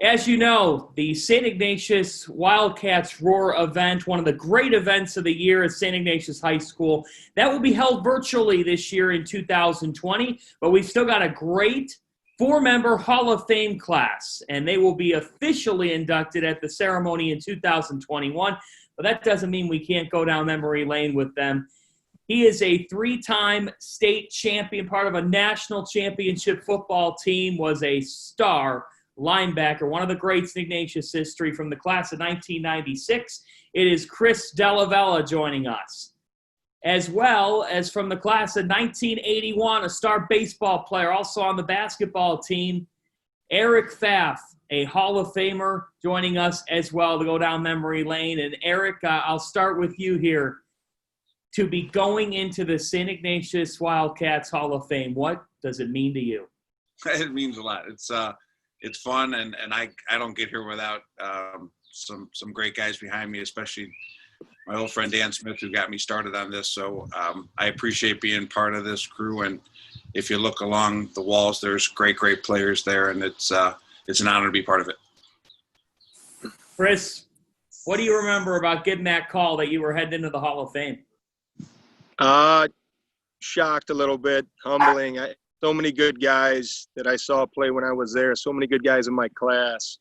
As you know, the St. Ignatius Wildcats Roar event, one of the great events of the year at St. Ignatius High School, that will be held virtually this year in 2020, but we've still got a great four-member Hall of Fame class, and they will be officially inducted at the ceremony in 2021, but that doesn't mean we can't go down memory lane with them. He is a three-time state champion, part of a national championship football team, was a star linebacker, one of the greats in Ignatius history from the class of 1996. It is Chris Della Vella joining us. As well as from the class of 1981, a star baseball player, also on the basketball team, Eric Pfaff, a Hall of Famer, joining us as well to go down memory lane. And Eric, I'll start with you here. To be going into the St. Ignatius Wildcats Hall of Fame, what does it mean to you? It means a lot. It's fun, and I don't get here without some great guys behind me, especially my old friend Dan Smith, who got me started on this. So I appreciate being part of this crew. And if you look along the walls, there's great players there, and it's an honor to be part of it. Chris, what do you remember about getting that call that you were heading into the Hall of Fame? Shocked a little bit, humbling. So many good guys that I saw play when I was there, so many good guys in my class.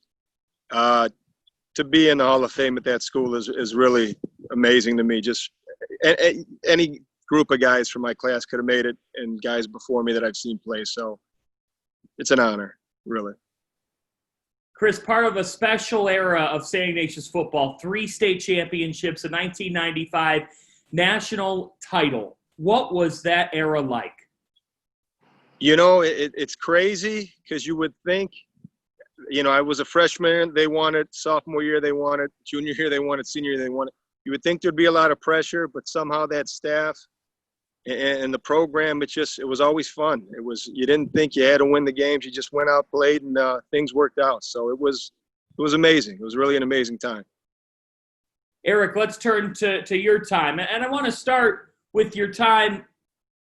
To be in the Hall of Fame at that school is really amazing to me. Just any group of guys from my class could have made it, and guys before me that I've seen play. So it's an honor, really. Chris, part of a special era of St. Ignatius football, 3 state championships, a 1995 national title. What was that era like? You know, it's crazy because you would think, you know, I was a freshman, they won it. Sophomore year, they won it. Junior year, they won it. Senior year, they won it. You would think there'd be a lot of pressure, but somehow that staff and the program, it was always fun. You didn't think you had to win the games. You just went out, played, and things worked out. So it was amazing. It was really an amazing time. Eric, let's turn to your time. And I want to start with your time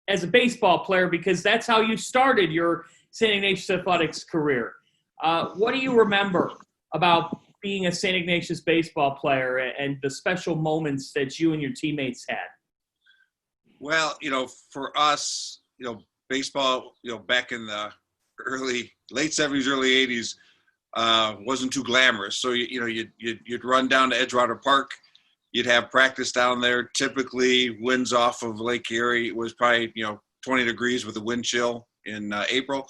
as a baseball player because that's how you started your St. Ignatius athletics career. What do you remember about being a St. Ignatius baseball player and the special moments that you and your teammates had? Well, you know, for us, you know, baseball, you know, back in the late 70s, early 80s, wasn't too glamorous. So, you'd run down to Edgewater Park. You'd have practice down there. Typically, winds off of Lake Erie. It was probably, 20 degrees with a wind chill in April.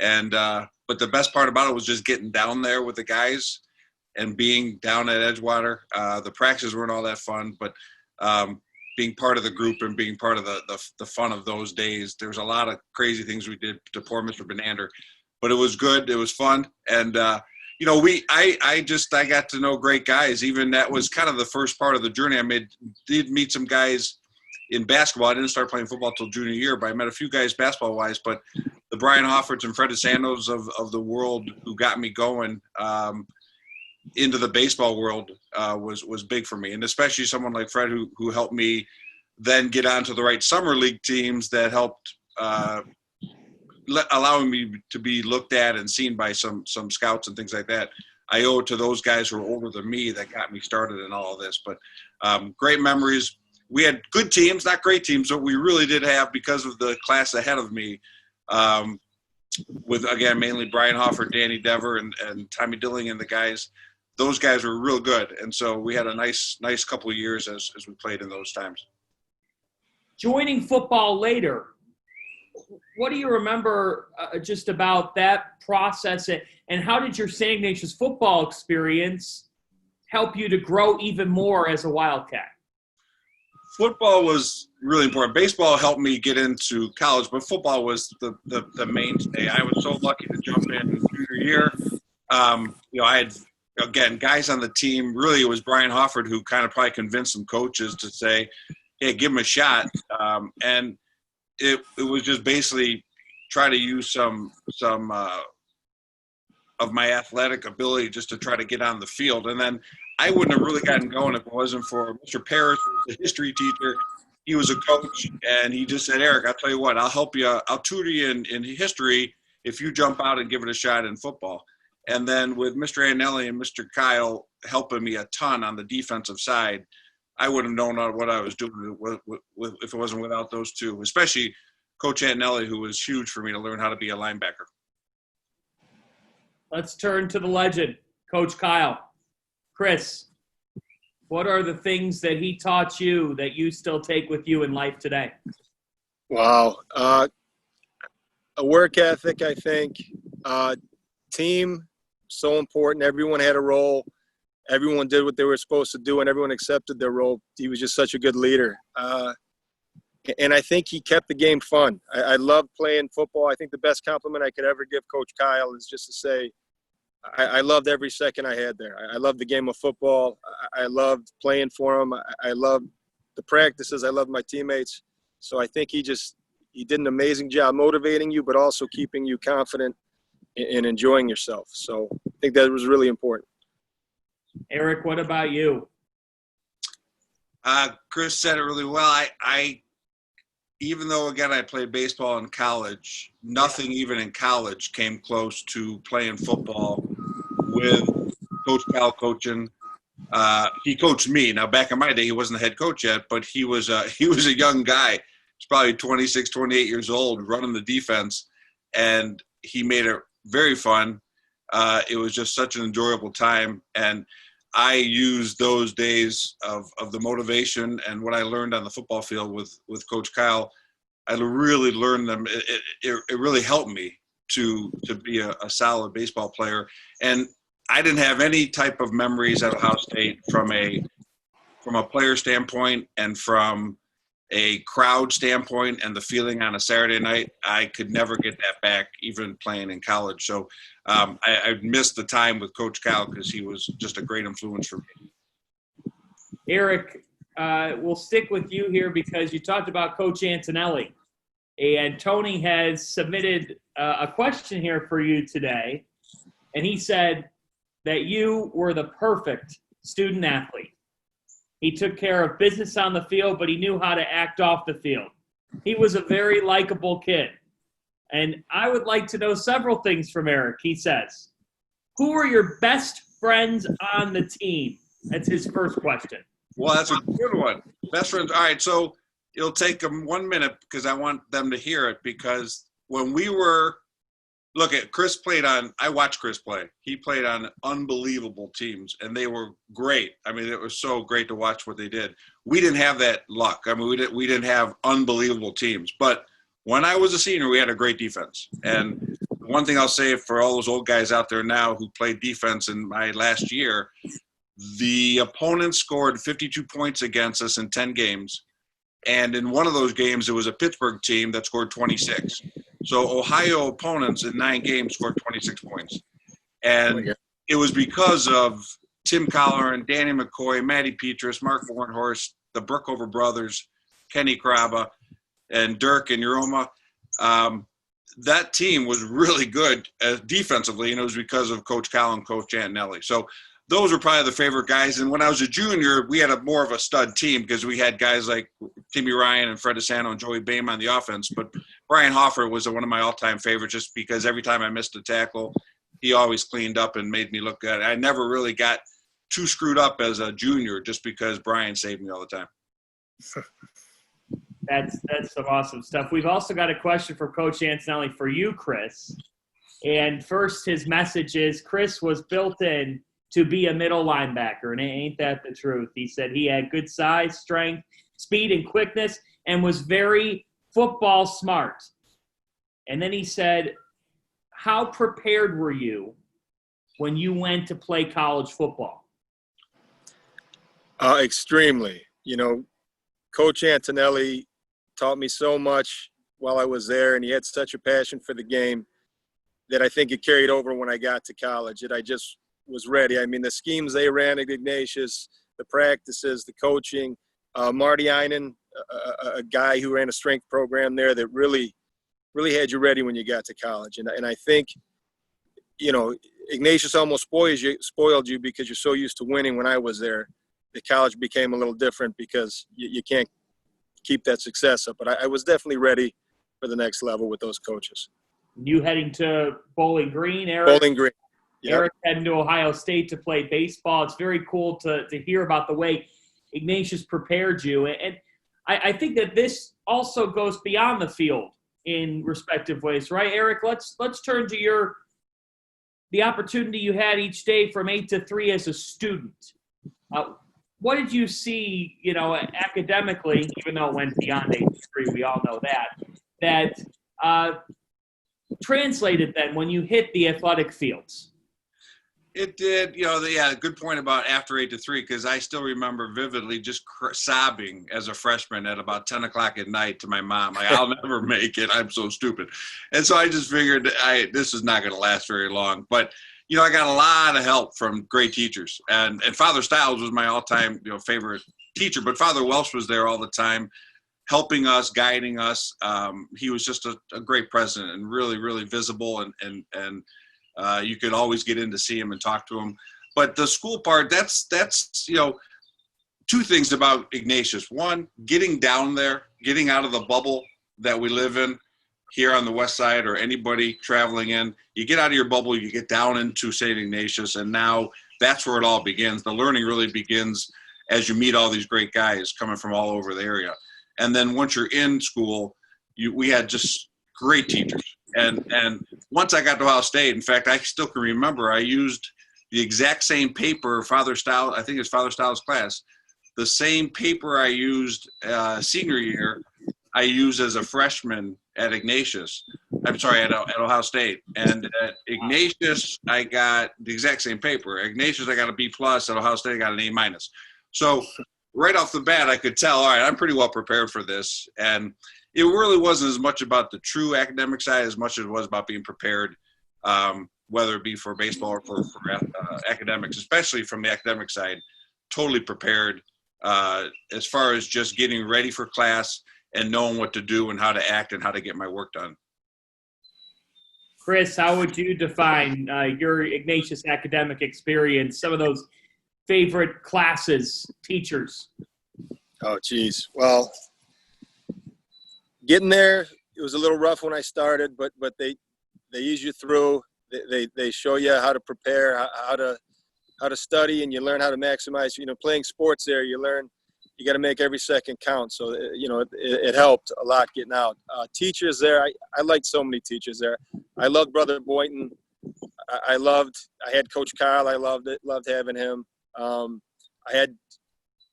And but the best part about it was just getting down there with the guys and being down at Edgewater. The practices weren't all that fun, but being part of the group and being part of the fun of those days. There was a lot of crazy things we did to poor Mr. Benander, but it was good. It was fun. And, I got to know great guys. Even that was kind of the first part of the journey. Did meet some guys in basketball. I didn't start playing football till junior year, but I met a few guys basketball wise, but the Brian Hoffords and Fred DeSantos of the world who got me going into the baseball world was big for me. And especially someone like Fred who helped me then get onto the right summer league teams that helped allowing me to be looked at and seen by some scouts and things like that. I owe it to those guys who are older than me that got me started in all of this. But great memories. We had good teams, not great teams, but we really did have, because of the class ahead of me, with, again, mainly Brian Hofford, Danny Dever, and Tommy Dilling and the guys. Those guys were real good. And so we had a nice couple of years as we played in those times. Joining football later, what do you remember just about that process, and how did your St. Ignatius football experience help you to grow even more as a Wildcat? Football was really important. Baseball helped me get into college, but football was the mainstay. I was so lucky to jump in junior year. I had, again, guys on the team. Really, it was Brian Hofford who kind of probably convinced some coaches to say, hey, give him a shot. And it was just basically try to use some of my athletic ability just to try to get on the field. And then I wouldn't have really gotten going if it wasn't for Mr. Parrish, who was a history teacher. He was a coach, and he just said, Eric, I'll tell you what, I'll help you. I'll tutor you in history if you jump out and give it a shot in football. And then with Mr. Anelli and Mr. Kyle helping me a ton on the defensive side, I wouldn't have known what I was doing if it wasn't without those two, especially Coach Anelli, who was huge for me to learn how to be a linebacker. Let's turn to the legend, Coach Kyle. Chris, what are the things that he taught you that you still take with you in life today? Wow. A work ethic, I think. Team, so important. Everyone had a role. Everyone did what they were supposed to do, and everyone accepted their role. He was just such a good leader. And I think he kept the game fun. I love playing football. I think the best compliment I could ever give Coach Kyle is just to say, I loved every second I had there. I loved the game of football. I loved playing for him. I loved the practices. I loved my teammates. So I think he did an amazing job motivating you, but also keeping you confident and enjoying yourself. So I think that was really important. Eric, what about you? Chris said it really well. I even though, again, I played baseball in college, nothing even in college came close to playing football with Coach Cal coaching. He coached me. Now, back in my day, he wasn't the head coach yet, but he was a young guy. He's probably 26, 28 years old, running the defense, and he made it very fun. It was just such an enjoyable time, and I used those days of the motivation and what I learned on the football field with Coach Kyle. I really learned them. It really helped me to be a solid baseball player. And I didn't have any type of memories at Ohio State from a player standpoint and from a crowd standpoint and the feeling on a Saturday night. I could never get that back, even playing in college. So I missed the time with Coach Cal because he was just a great influence for me. Eric, we'll stick with you here because you talked about Coach Antonelli. And Tony has submitted a question here for you today. And he said that you were the perfect student athlete. He took care of business on the field, but he knew how to act off the field. He was a very likable kid. And I would like to know several things from Eric. He says, who are your best friends on the team? That's his first question. Well, that's a good one. Best friends. All right, so it'll take them 1 minute because I want them to hear it, because when we were – look, at Chris played on – I watched Chris play. He played on unbelievable teams, and they were great. I mean, it was so great to watch what they did. We didn't have that luck. I mean, we didn't have unbelievable teams. But when I was a senior, we had a great defense. And one thing I'll say for all those old guys out there now who played defense in my last year, the opponent scored 52 points against us in 10 games. And in one of those games, it was a Pittsburgh team that scored 26. So Ohio opponents in 9 games scored 26 points. And it was because of Tim Collar and Danny McCoy, Matty Petrus, Mark Warnhorst, the Brookover brothers, Kenny Kraba, and Dirk and Uroma. That team was really good defensively, and it was because of Coach Cal and Coach Antonelli. So those were probably the favorite guys. And when I was a junior, we had more of a stud team because we had guys like Timmy Ryan and Fred DeSanto and Joey Boehm on the offense. But Brian Hoffer was one of my all-time favorites just because every time I missed a tackle, he always cleaned up and made me look good. I never really got too screwed up as a junior just because Brian saved me all the time. That's some awesome stuff. We've also got a question for Coach Antonelli for you, Chris. And first, his message is Chris was built in to be a middle linebacker, and ain't that the truth? He said he had good size, strength, speed, and quickness, and was very football smart. And then he said, how prepared were you when you went to play college football? Extremely. You know, Coach Antonelli taught me so much while I was there, and he had such a passion for the game that I think it carried over when I got to college. I just was ready. I mean, the schemes they ran at Ignatius, the practices, the coaching, Marty Einen, a guy who ran a strength program there that really had you ready when you got to college. And I think, you know, Ignatius almost spoiled you because you're so used to winning. When I was there, the college became a little different because you can't keep that success up. But I was definitely ready for the next level with those coaches. You heading to Bowling Green, Eric? Bowling Green. Yep. Eric heading to Ohio State to play baseball. It's very cool to hear about the way Ignatius prepared you. And I think that this also goes beyond the field in respective ways, right, Eric? Let's turn to the opportunity you had each day from 8 to 3 as a student. What did you see, academically, even though it went beyond 8 to 3, we all know that translated then when you hit the athletic fields? It did, good point about after 8 to 3, because I still remember vividly just sobbing as a freshman at about 10 o'clock at night to my mom. Like, I'll never make it. I'm so stupid. And so I just figured this is not going to last very long. But, I got a lot of help from great teachers. And Father Stiles was my all-time, favorite teacher. But Father Welsh was there all the time, helping us, guiding us. He was just a great president and really, really visible and you could always get in to see him and talk to him. But the school part, that's two things about Ignatius. One, getting down there, getting out of the bubble that we live in here on the west side, or anybody traveling in. You get out of your bubble, you get down into St. Ignatius, and now that's where it all begins. The learning really begins as you meet all these great guys coming from all over the area. And then once you're in school, we had just great teachers. And once I got to Ohio State, in fact, I still can remember I used the exact same paper, Father Stiles, I think it's Father Stiles' class, the same paper I used senior year, I used as a freshman at Ignatius. I'm sorry, at Ohio State. And at Ignatius, I got the exact same paper. At Ignatius, I got a B+. At Ohio State, I got an A-. So right off the bat, I could tell, all right, I'm pretty well prepared for this. And it really wasn't as much about the true academic side as much as it was about being prepared, whether it be for baseball or for academics, especially from the academic side, totally prepared as far as just getting ready for class and knowing what to do and how to act and how to get my work done. Chris, how would you define your Ignatius academic experience, some of those favorite classes, teachers? Oh, geez. Well, getting there, it was a little rough when I started, but they ease you through. They show you how to prepare, how to study, and you learn how to maximize. Playing sports there, you learn you got to make every second count. So it helped a lot getting out. Teachers there, I liked so many teachers there. I loved Brother Boynton. I had Coach Kyle. I loved having him. I had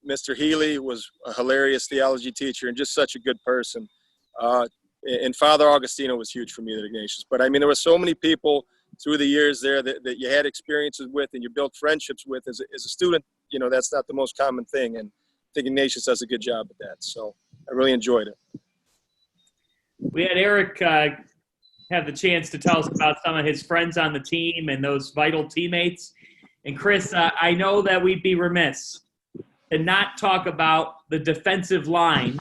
Mr. Healy, was a hilarious theology teacher and just such a good person. And Father Augustino was huge for me at Ignatius. But there were so many people through the years there that you had experiences with and you built friendships with as a student. That's not the most common thing. And I think Ignatius does a good job at that. So I really enjoyed it. We had Eric have the chance to tell us about some of his friends on the team and those vital teammates. And Chris, I know that we'd be remiss to not talk about the defensive line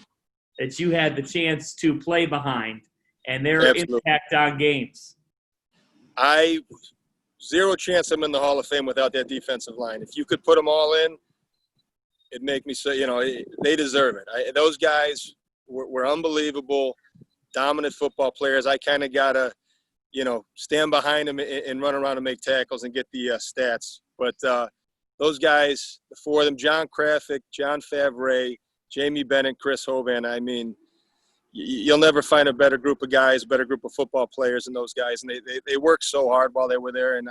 that you had the chance to play behind and their impact on games. Zero chance I'm in the Hall of Fame without that defensive line. If you could put them all in, it'd make me say, they deserve it. Those guys were unbelievable, dominant football players. I kind of got to, stand behind them and run around and make tackles and get the stats. But those guys, the four of them, John Krafik, John Favre, Jamie Bennett, Chris Hovan, you'll never find a better group of guys, a better group of football players than those guys. And they worked so hard while they were there. And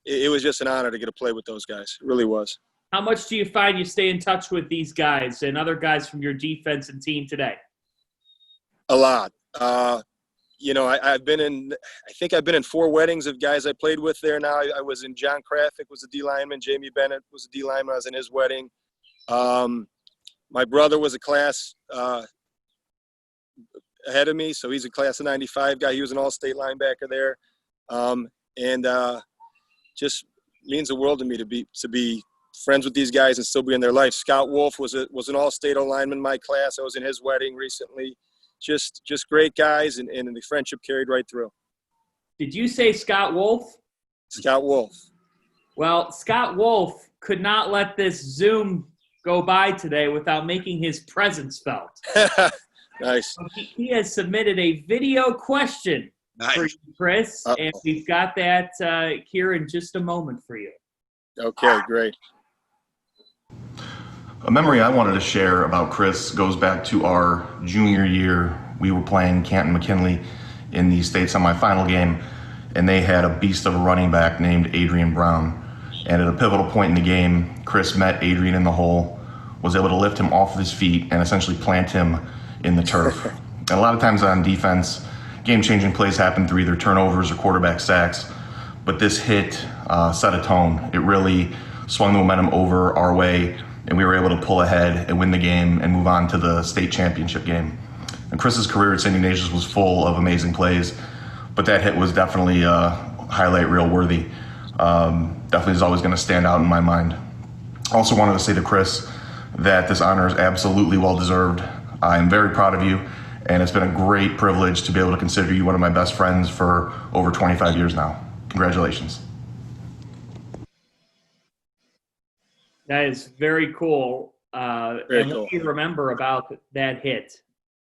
it was just an honor to get to play with those guys. It really was. How much do you find you stay in touch with these guys and other guys from your defense and team today? A lot. I've been in 4 weddings of guys I played with there now. I was in John Krafik, was a D lineman. Jamie Bennett was a D lineman. I was in his wedding. My brother was a class ahead of me, so he's a class of 95 guy. He was an all-state linebacker there. Just means the world to me to be friends with these guys and still be in their life. Scott Wolf was an all-state O-lineman in my class. I was in his wedding recently. Just great guys, and the friendship carried right through. Did you say Scott Wolf? Scott Wolf. Well, Scott Wolf could not let this Zoom go by today without making his presence felt. Nice. He has submitted a video question for Nice. you, Chris, Uh-oh. and we've got that here in just a moment for you. Okay, great. A memory I wanted to share about Chris goes back to our junior year. We were playing Canton-McKinley in the state semifinal game, and they had a beast of a running back named Adrian Brown. And at a pivotal point in the game, Chris met Adrian in the hole, was able to lift him off of his feet and essentially plant him in the turf. And a lot of times on defense, game-changing plays happen through either turnovers or quarterback sacks, but this hit set a tone. It really swung the momentum over our way, and we were able to pull ahead and win the game and move on to the state championship game. And Chris's career at St. Ignatius was full of amazing plays, but that hit was definitely highlight reel worthy. Definitely is always going to stand out in my mind. Also wanted to say to Chris that this honor is absolutely well deserved. I am very proud of you, and it's been a great privilege to be able to consider you one of my best friends for over 25 years now. Congratulations. That is very cool. Very and cool. what do you remember about that hit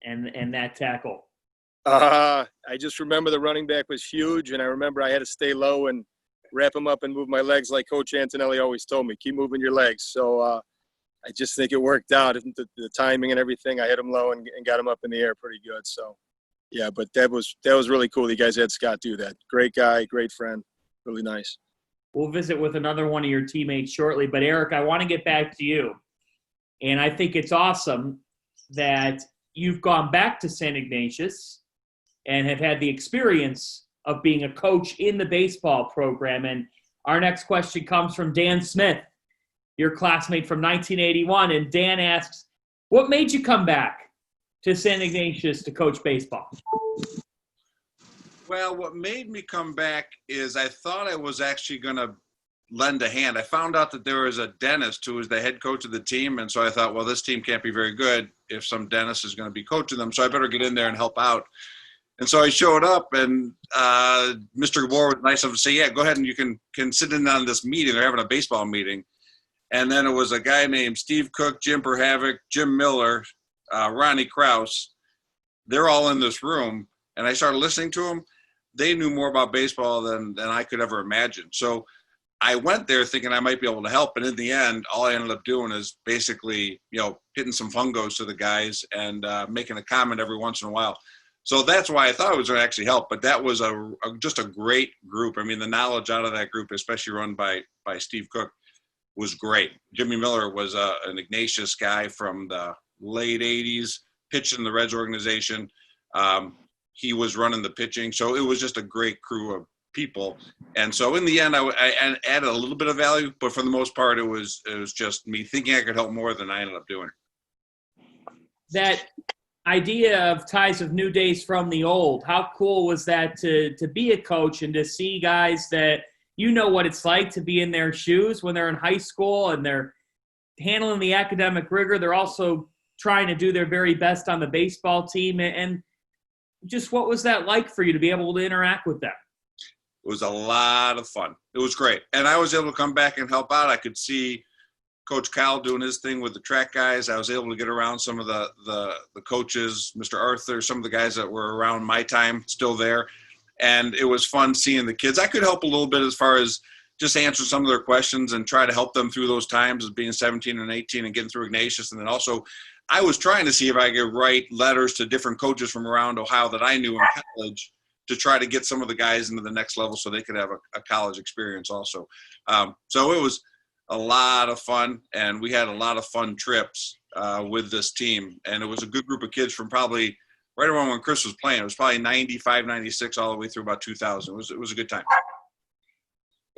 and that tackle? I just remember the running back was huge, and I remember I had to stay low and wrap him up and move my legs like Coach Antonelli always told me, keep moving your legs. So I just think it worked out. The timing and everything, I hit him low and got him up in the air pretty good. So, yeah, but that was really cool. You guys had Scott do that. Great guy, great friend, really nice. We'll visit with another one of your teammates shortly. But, Eric, I want to get back to you. And I think it's awesome that you've gone back to St. Ignatius and have had the experience of being a coach in the baseball program. And our next question comes from Dan Smith, your classmate from 1981. And Dan asks, what made you come back to St. Ignatius to coach baseball? Well, what made me come back is I thought I was actually going to lend a hand. I found out that there was a dentist who was the head coach of the team, and so I thought, well, this team can't be very good if some dentist is going to be coaching them, so I better get in there and help out. And so I showed up, and Mr. Gabor was nice enough to say, yeah, go ahead and you can sit in on this meeting. They're having a baseball meeting. And then it was a guy named Steve Cook, Jim Perhavoc, Jim Miller, Ronnie Krause. They're all in this room, and I started listening to them. They knew more about baseball than I could ever imagine. So I went there thinking I might be able to help, and in the end, all I ended up doing is basically, hitting some fungos to the guys and making a comment every once in a while. So that's why I thought it was going to actually help. But that was just a great group. I mean, the knowledge out of that group, especially run by Steve Cook, was great. Jimmy Miller was an Ignatius guy from the late 80s, pitched in the Reds organization. He was running the pitching. So it was just a great crew of people. And so in the end, I added a little bit of value, but for the most part, it was just me thinking I could help more than I ended up doing. That idea of ties of new days from the old, how cool was that to be a coach and to see guys that what it's like to be in their shoes when they're in high school and they're handling the academic rigor. They're also trying to do their very best on the baseball team. And just what was that like for you to be able to interact with them? It was a lot of fun. It was great. And I was able to come back and help out. I could see Coach Cal doing his thing with the track guys. I was able to get around some of the coaches, Mr. Arthur, some of the guys that were around my time still there. And it was fun seeing the kids. I could help a little bit as far as just answer some of their questions and try to help them through those times of being 17 and 18 and getting through Ignatius. And then also I was trying to see if I could write letters to different coaches from around Ohio that I knew in college to try to get some of the guys into the next level so they could have a college experience also. So it was a lot of fun, and we had a lot of fun trips with this team. And it was a good group of kids from probably right around when Chris was playing. It was probably 95, 96, all the way through about 2000. It was a good time.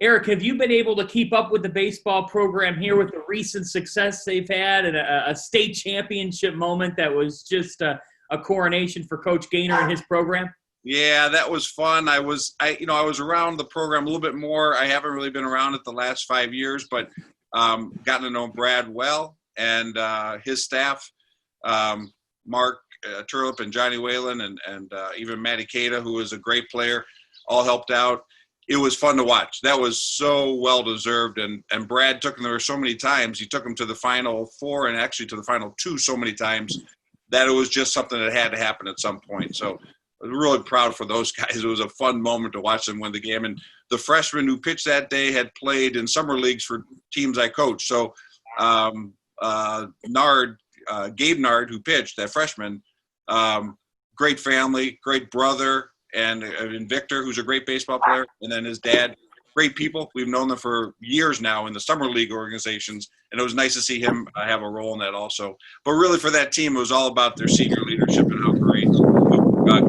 Eric, have you been able to keep up with the baseball program here with the recent success they've had and a state championship moment that was just a coronation for Coach Gaynor and his program? Yeah, that was fun. I was around the program a little bit more. I haven't really been around it the last 5 years, but gotten to know Brad well and his staff, Mark Turlip and Johnny Whalen and even Matty Cada, who was a great player, all helped out. It was fun to watch. That was so well-deserved. And Brad took them there so many times. He took them to the Final Four and actually to the Final Two so many times that it was just something that had to happen at some point. So was really proud for those guys. It was a fun moment to watch them win the game. And the freshman who pitched that day had played in summer leagues for teams I coached. So Gabe Nard, who pitched, that freshman, great family, great brother, and Victor, who's a great baseball player, and then his dad, great people. We've known them for years now in the summer league organizations, and it was nice to see him have a role in that also. But really for that team, it was all about their senior leadership and how great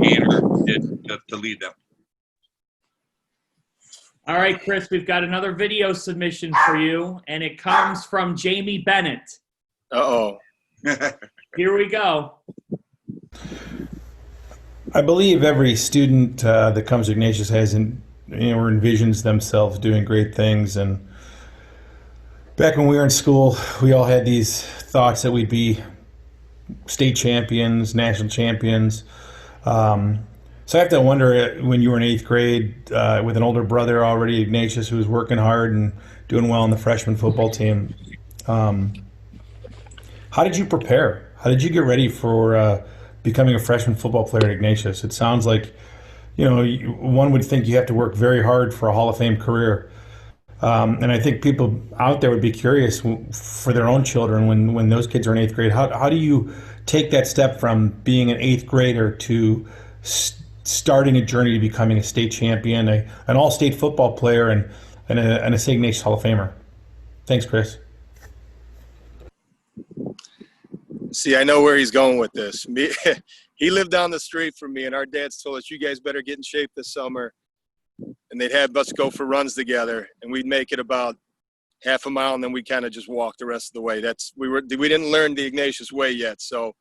Gaynor did to lead them. All right, Chris, we've got another video submission for you, and it comes from Jamie Bennett. Uh-oh. Here we go. I believe every student that comes to Ignatius has or envisions themselves doing great things. And back when we were in school, we all had these thoughts that we'd be state champions, national champions. So I have to wonder, when you were in 8th grade with an older brother already, Ignatius, who was working hard and doing well on the freshman football team, how did you prepare? How did you get ready for becoming a freshman football player at Ignatius? It sounds like, one would think you have to work very hard for a Hall of Fame career. And I think people out there would be curious for their own children when those kids are in 8th grade. How do you take that step from being an 8th grader to starting a journey to becoming a state champion, an all-state football player, and a St. Ignatius Hall of Famer? Thanks, Chris. See, I know where he's going with this. He lived down the street from me, and our dads told us, you guys better get in shape this summer. And they'd have us go for runs together, and we'd make it about half a mile, and then we kind of just walk the rest of the way. We didn't learn the Ignatius way yet, so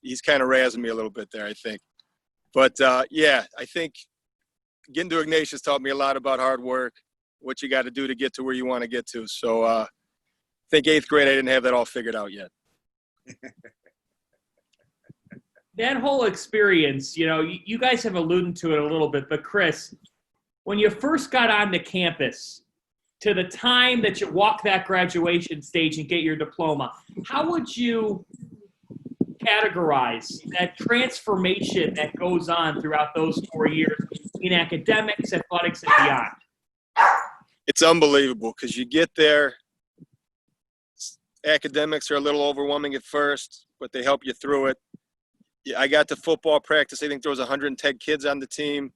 he's kind of razzing me a little bit there, I think. But yeah, I think getting to Ignatius taught me a lot about hard work, what you got to do to get to where you want to get to. So I think 8th grade, I didn't have that all figured out yet. That whole experience, you guys have alluded to it a little bit, but Chris, when you first got onto campus to the time that you walk that graduation stage and get your diploma, how would you categorize that transformation that goes on throughout those 4 years in academics, athletics, and beyond? It's unbelievable because you get there, academics are a little overwhelming at first, but they help you through it. I got to football practice. I think there was 110 kids on the team.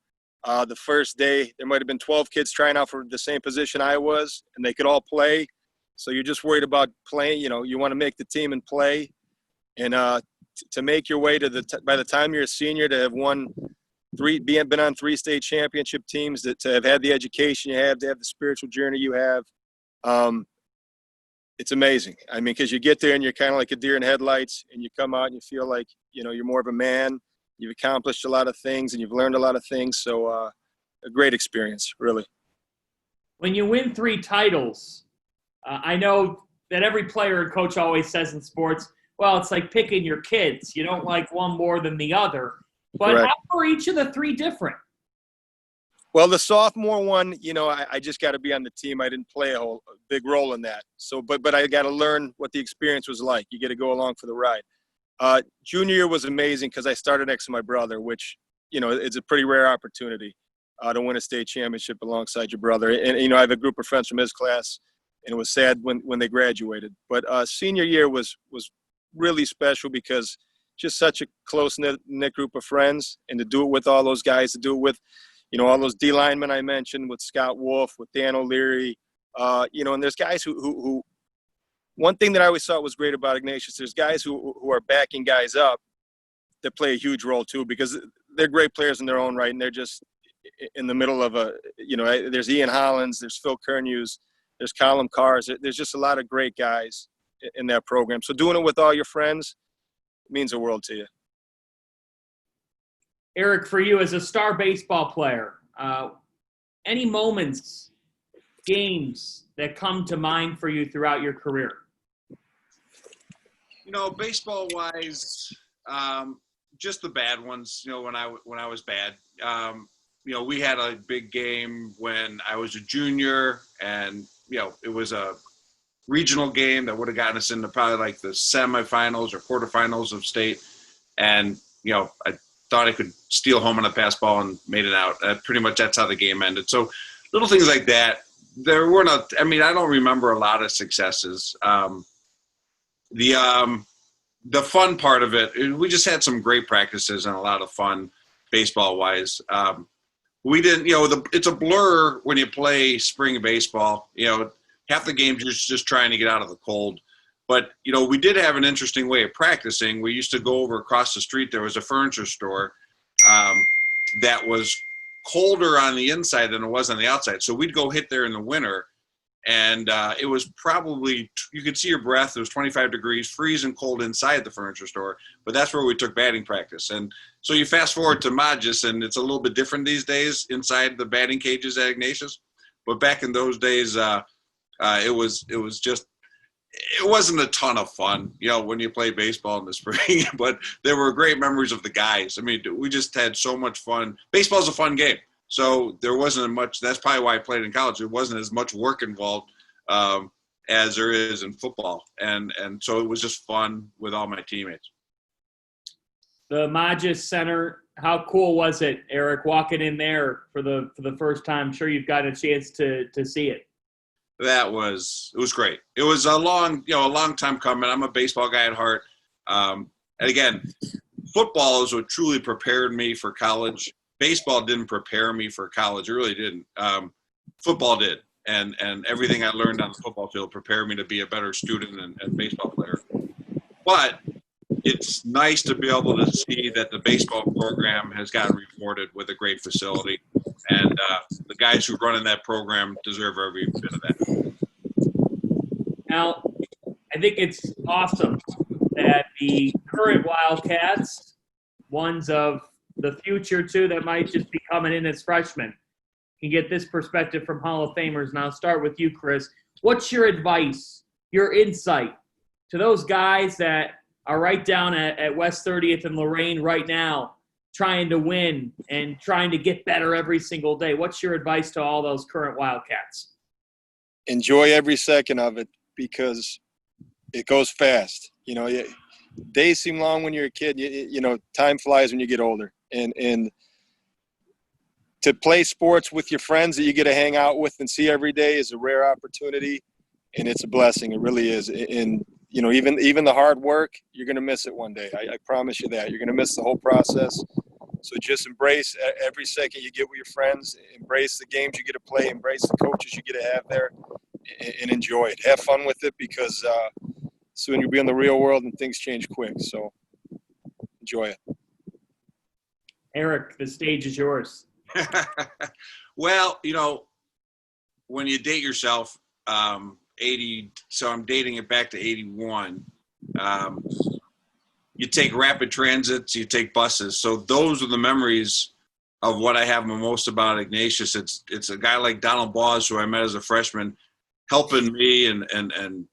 The first day, there might have been 12 kids trying out for the same position I was, and they could all play. So you're just worried about playing. You want to make the team and play. And to make your way to by the time you're a senior, to have been on 3 state championship teams, to have had the education you have, to have the spiritual journey you have, it's amazing. I mean, because you get there and you're kind of like a deer in headlights, and you come out and you feel like, you're more of a man. You've accomplished a lot of things and you've learned a lot of things. So a great experience, really. When you win 3 titles, I know that every player and coach always says in sports, well, it's like picking your kids. You don't like one more than the other. But Correct. how are each of the 3 different? Well, the sophomore one, I just got to be on the team. I didn't play a big role in that. So, but I got to learn what the experience was like. You get to go along for the ride. Junior year was amazing because I started next to my brother, which, it's a pretty rare opportunity to win a state championship alongside your brother. And, I have a group of friends from his class, and it was sad when they graduated. But senior year was really special because just such a close-knit group of friends, and to do it with all those guys, to do it with, all those D linemen I mentioned, with Scott Wolf, with Dan O'Leary, and there's guys who one thing that I always thought was great about Ignatius, there's guys who are backing guys up that play a huge role too, because they're great players in their own right, and they're just in the middle of there's Ian Hollins, there's Phil Kernews, there's Colin Cars. There's just a lot of great guys in that program. So doing it with all your friends means the world to you. Eric, for you as a star baseball player, any moments, games that come to mind for you throughout your career? Baseball-wise, just the bad ones. When I was bad, we had a big game when I was a junior, and it was a regional game that would have gotten us into probably like the semifinals or quarterfinals of state. And I thought I could steal home on a pass ball and made it out. Pretty much that's how the game ended. So little things like that. There were not. I mean, I don't remember a lot of successes. The fun part of it, we just had some great practices and a lot of fun baseball wise. We didn't, it's a blur when you play spring baseball. Half the games you're just trying to get out of the cold. But, we did have an interesting way of practicing. We used to go over across the street. There was a furniture store that was colder on the inside than it was on the outside. So we'd go hit there in the winter. And it was probably, you could see your breath. It was 25 degrees, freezing cold inside the furniture store. But that's where we took batting practice. And so you fast forward to Magis, and it's a little bit different these days inside the batting cages at Ignatius. But back in those days, it wasn't a ton of fun, when you play baseball in the spring. But there were great memories of the guys. I mean, we just had so much fun. Baseball's a fun game. So there wasn't much. That's probably why I played in college. There wasn't as much work involved as there is in football, and so it was just fun with all my teammates. The Magis Center. How cool was it, Eric, walking in there for the first time? I'm sure you've got a chance to see it. It was great. It was a long time coming. I'm a baseball guy at heart, and again, football is what truly prepared me for college. Baseball didn't prepare me for college. It really didn't. Football did. And everything I learned on the football field prepared me to be a better student and baseball player. But it's nice to be able to see that the baseball program has gotten rewarded with a great facility. And the guys who run in that program deserve every bit of that. Now, I think it's awesome that the current Wildcats, ones of the future too that might just be coming in as freshmen, can get this perspective from Hall of Famers. And I'll start with you, Chris. What's your advice, your insight to those guys that are right down at West 30th and Lorraine right now, trying to win and trying to get better every single day? What's your advice to all those current Wildcats? Enjoy every second of it because it goes fast. Days seem long when you're a kid. Time flies when you get older. And to play sports with your friends that you get to hang out with and see every day is a rare opportunity, and it's a blessing. It really is. And even the hard work, you're going to miss it one day. I promise you that. You're going to miss the whole process. So just embrace every second you get with your friends. Embrace the games you get to play. Embrace the coaches you get to have there, and enjoy it. Have fun with it because soon you'll be in the real world and things change quick. So enjoy it. Eric, the stage is yours. Well, when you date yourself, 80, so I'm dating it back to 81. You take rapid transits, you take buses. So those are the memories of what I have most about Ignatius. It's a guy like Donald Bawes, who I met as a freshman, helping me and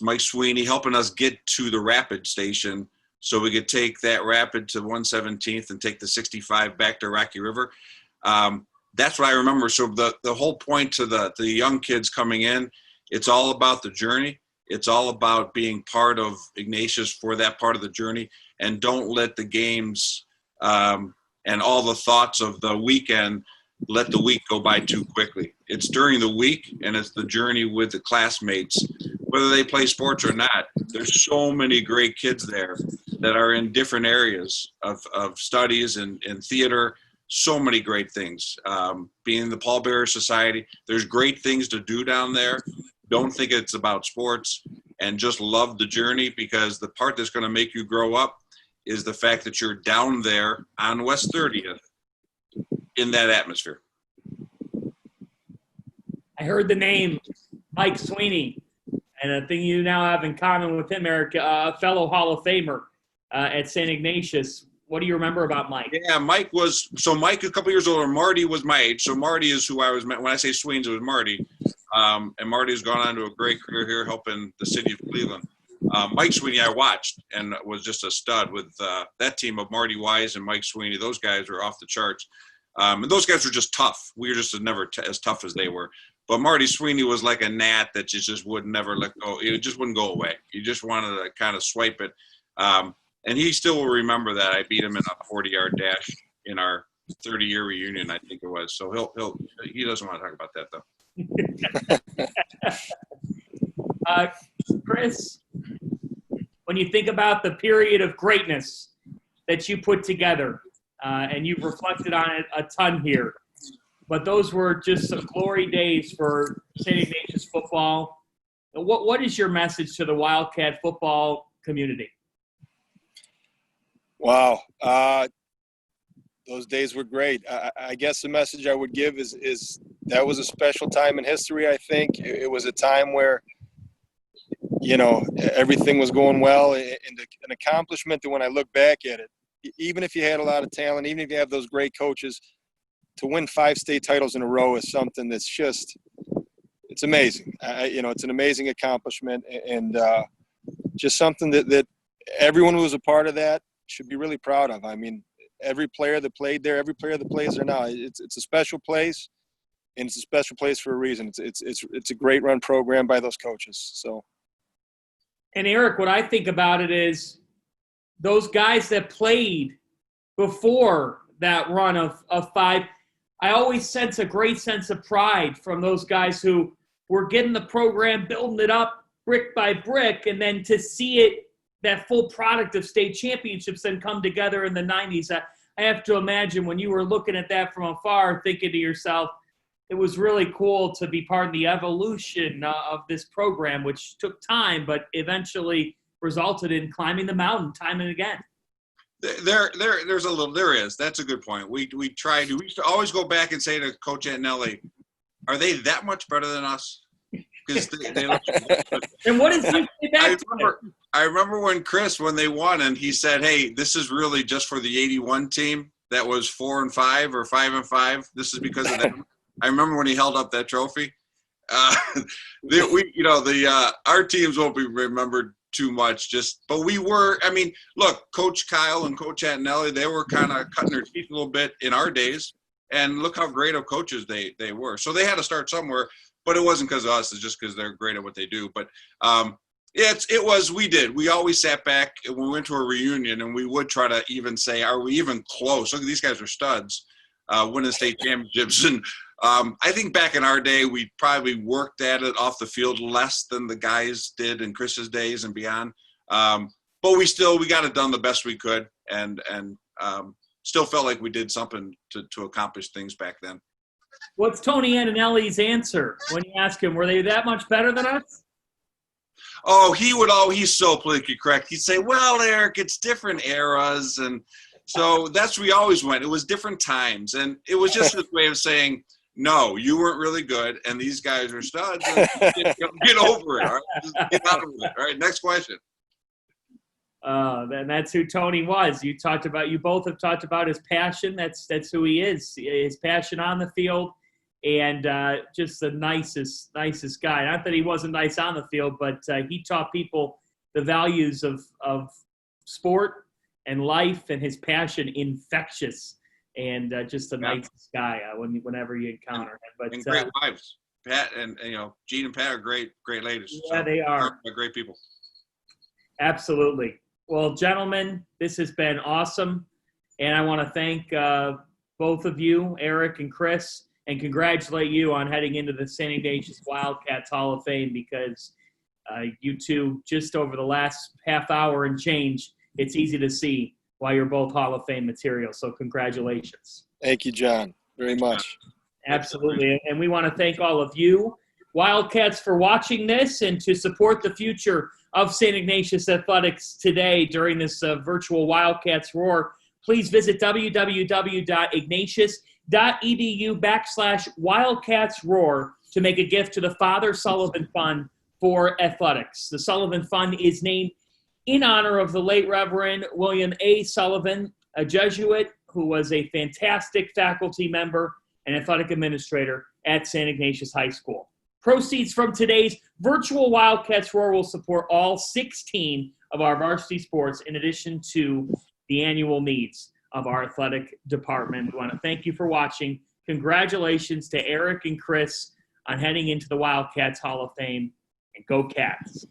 Mike Sweeney, helping us get to the rapid station so we could take that rapid to 117th and take the 65 back to Rocky River. That's what I remember. So the whole point to the young kids coming in, it's all about the journey. It's all about being part of Ignatius for that part of the journey, and don't let the games and all the thoughts of the weekend let the week go by too quickly. It's during the week, and it's the journey with the classmates, whether they play sports or not. There's so many great kids there that are in different areas of studies and theater. So many great things. Being in the Pallbearer Society, there's great things to do down there. Don't think it's about sports, and just love the journey, because the part that's going to make you grow up is the fact that you're down there on West 30th in that atmosphere. I heard the name Mike Sweeney, and a thing you now have in common with him, Eric, a fellow Hall of Famer at St. Ignatius. What do you remember about Mike? Yeah, Mike, a couple years older. Marty was my age. So Marty is who I was met. When I say Sweens, it was Marty. And Marty has gone on to a great career here helping the city of Cleveland. Mike Sweeney I watched and was just a stud with that team of Marty Wise and Mike Sweeney. Those guys were off the charts. And those guys were just tough. We were just never as tough as they were. But Marty Sweeney was like a gnat that just would never let go. It just wouldn't go away. You just wanted to kind of swipe it. And he still will remember that. I beat him in a 40-yard dash in our 30-year reunion, I think it was. So he doesn't want to talk about that, though. Chris, when you think about the period of greatness that you put together, and you've reflected on it a ton here, but those were just some glory days for St. Ignatius football. What is your message to the Wildcat football community? Wow. Those days were great. I guess the message I would give is that was a special time in history, I think. It was a time where, everything was going well, and an accomplishment that when I look back at it, even if you had a lot of talent, even if you have those great coaches, to win 5 state titles in a row is something that's it's amazing. It's an amazing accomplishment, and just something that everyone who was a part of that should be really proud of. I mean, every player that played there, every player that plays there now, it's a special place, and it's a special place for a reason. It's a great run program by those coaches. So. And Eric, what I think about it is those guys that played before that run of 5, I always sense a great sense of pride from those guys who were getting the program, building it up brick by brick, and then to see it, that full product of state championships then come together in the 90s. I have to imagine when you were looking at that from afar, thinking to yourself, it was really cool to be part of the evolution of this program, which took time, but eventually resulted in climbing the mountain time and again. There is. That's a good point. We used to always go back and say to Coach Antonelli, are they that much better than us? Because they look. And what is he say back I remember when they won, and he said, "Hey, this is really just for the '81 team that was 4-5 or 5-5. This is because of them." I remember when he held up that trophy. Our teams won't be remembered too much. But we were. I mean, look, Coach Kyle and Coach Antonelli, they were kind of cutting their teeth a little bit in our days, and look how great of coaches they were. So they had to start somewhere. But it wasn't because of us. It's just because they're great at what they do. But we always sat back and we went to a reunion, and we would try to even say, are we even close? Look, these guys are studs, winning state championships. And I think back in our day, we probably worked at it off the field less than the guys did in Chris's days and beyond. But we got it done the best we could, and still felt like we did something to accomplish things back then. What's Tony Antonelli's answer when you ask him, were they that much better than us? Oh, he's so politically correct. He'd say, well, Eric, it's different eras. And so that's where we always went. It was different times. And it was just his way of saying, no, you weren't really good, and these guys are studs. And get over it. All right? Just get out of it. All right, next question. Then that's who Tony was. You both have talked about his passion. That's who he is. His passion on the field, and just the nicest guy. Not that he wasn't nice on the field, but he taught people the values of sport and life, and his passion infectious, and just the nicest guy whenever you encounter him. But and great wives, Pat and Jean and Pat are great ladies. Yeah, so they are. They're great people. Absolutely. Well, gentlemen, this has been awesome, and I want to thank both of you, Eric and Chris, and congratulate you on heading into the St. Ignatius Wildcats Hall of Fame, because you two, just over the last half hour and change, it's easy to see why you're both Hall of Fame material. So congratulations. Thank you, John, very much. Absolutely. And we want to thank all of you, Wildcats, for watching this and to support the future of St. Ignatius Athletics today during this virtual Wildcats Roar. Please visit www.ignatius.edu/Wildcats Roar to make a gift to the Father Sullivan Fund for Athletics. The Sullivan Fund is named in honor of the late Reverend William A. Sullivan, a Jesuit who was a fantastic faculty member and athletic administrator at St. Ignatius High School. Proceeds from today's virtual Wildcats Roar will support all 16 of our varsity sports, in addition to the annual needs of our athletic department. We want to thank you for watching. Congratulations to Eric and Chris on heading into the Wildcats Hall of Fame, and go Cats.